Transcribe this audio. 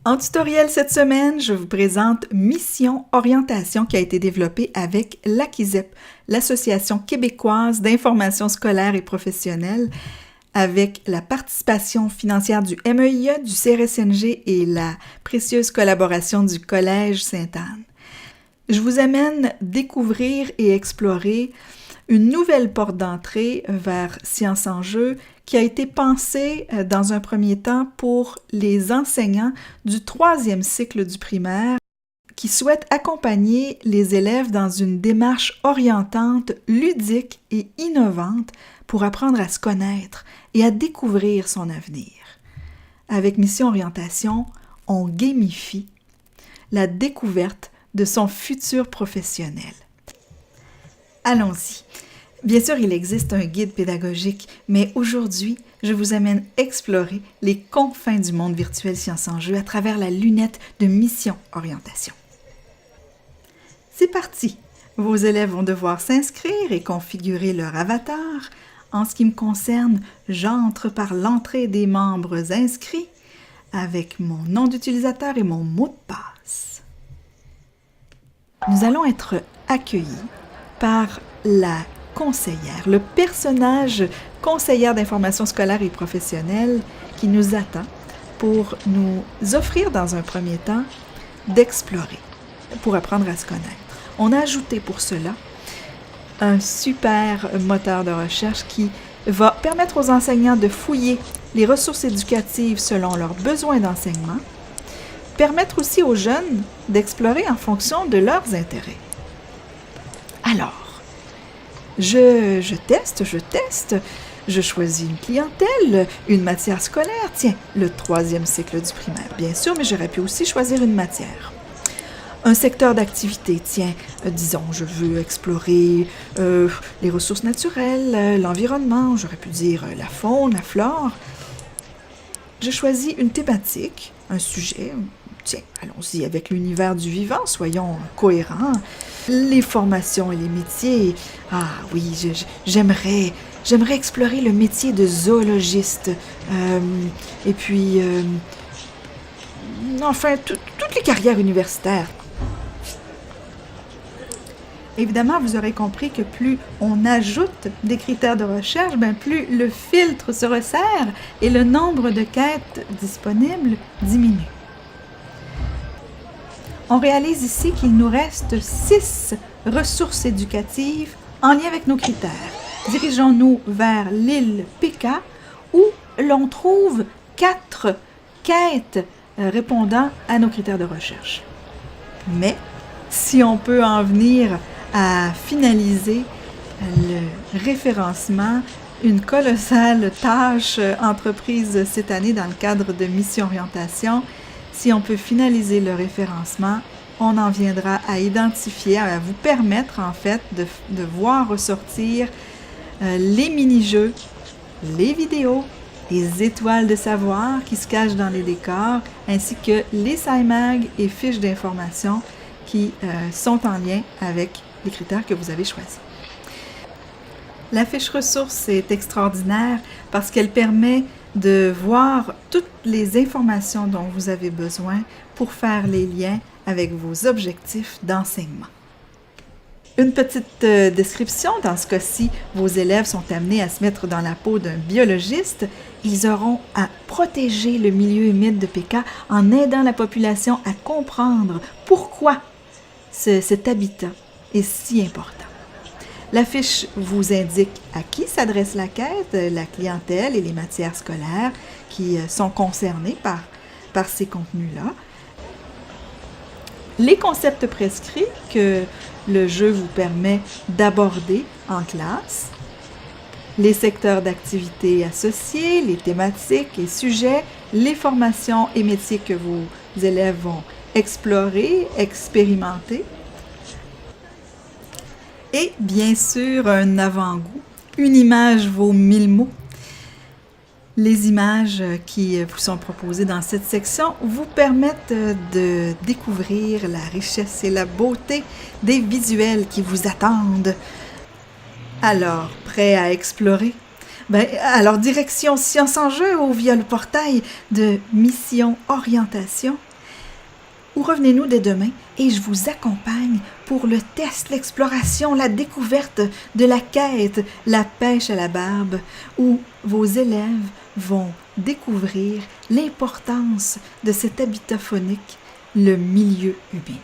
En tutoriel cette semaine, je vous présente Mission Orientation qui a été développée avec l'AQUIZEP, l'Association québécoise d'information scolaire et professionnelle, avec la participation financière du MEIA, du CRSNG et la précieuse collaboration du Collège Sainte-Anne. Je vous amène découvrir et explorer une nouvelle porte d'entrée vers Sciences en jeu qui a été pensée dans un premier temps pour les enseignants du 3e cycle du primaire qui souhaitent accompagner les élèves dans une démarche orientante, ludique et innovante pour apprendre à se connaître et à découvrir son avenir. Avec Mission Orientation, on gamifie la découverte de son futur professionnel. Allons-y. Bien sûr, il existe un guide pédagogique, mais aujourd'hui, je vous amène explorer les confins du monde virtuel Sciences en jeu à travers la lunette de Mission Orientation. C'est parti! Vos élèves vont devoir s'inscrire et configurer leur avatar. En ce qui me concerne, j'entre par l'entrée des membres inscrits avec mon nom d'utilisateur et mon mot de passe. Nous allons être accueillis par la conseillère, le personnage conseillère d'information scolaire et professionnelle qui nous attend pour nous offrir dans un premier temps d'explorer, pour apprendre à se connaître. On a ajouté pour cela un super moteur de recherche qui va permettre aux enseignants de fouiller les ressources éducatives selon leurs besoins d'enseignement, permettre aussi aux jeunes d'explorer en fonction de leurs intérêts. Alors, je teste, je choisis une clientèle, une matière scolaire, tiens, le 3e cycle du primaire, bien sûr, mais j'aurais pu aussi choisir une matière. Un secteur d'activité, tiens, disons, je veux explorer les ressources naturelles, l'environnement, j'aurais pu dire la faune, la flore. Je choisis une thématique, un sujet, tiens, allons-y avec l'univers du vivant, soyons cohérents. Les formations et les métiers. Ah oui, j'aimerais explorer le métier de zoologiste. Et puis, enfin, toutes les carrières universitaires. Évidemment, vous aurez compris que plus on ajoute des critères de recherche, plus le filtre se resserre et le nombre de quêtes disponibles diminue. On réalise ici qu'il nous reste 6 ressources éducatives en lien avec nos critères. Dirigeons-nous vers l'île PK où l'on trouve 4 quêtes répondant à nos critères de recherche. Mais si on peut en venir à finaliser le référencement, une colossale tâche entreprise cette année dans le cadre de Mission Orientation, si on peut finaliser le référencement, on en viendra à identifier, à vous permettre en fait de voir ressortir les mini-jeux, les vidéos, les étoiles de savoir qui se cachent dans les décors, ainsi que les SciMag et fiches d'information qui sont en lien avec les critères que vous avez choisis. La fiche ressources est extraordinaire parce qu'elle permet de voir toutes les informations dont vous avez besoin pour faire les liens avec vos objectifs d'enseignement. Une petite description, dans ce cas-ci, vos élèves sont amenés à se mettre dans la peau d'un biologiste. Ils auront à protéger le milieu humide de PK en aidant la population à comprendre pourquoi cet habitat est si important. La fiche vous indique à qui s'adresse la quête, la clientèle et les matières scolaires qui sont concernées par ces contenus-là. Les concepts prescrits que le jeu vous permet d'aborder en classe, les secteurs d'activité associés, les thématiques et sujets, les formations et métiers que vos élèves vont explorer, expérimenter. Et bien sûr, un avant-goût. Une image vaut 1000 mots. Les images qui vous sont proposées dans cette section vous permettent de découvrir la richesse et la beauté des visuels qui vous attendent. Alors, prêt à explorer? Alors direction Sciences en jeu ou via le portail de Mission Orientation. ou revenez-nous dès demain et je vous accompagne pour le test, l'exploration, la découverte de la quête, la pêche à la barbe, où vos élèves vont découvrir l'importance de cet habitat faunique, le milieu humain.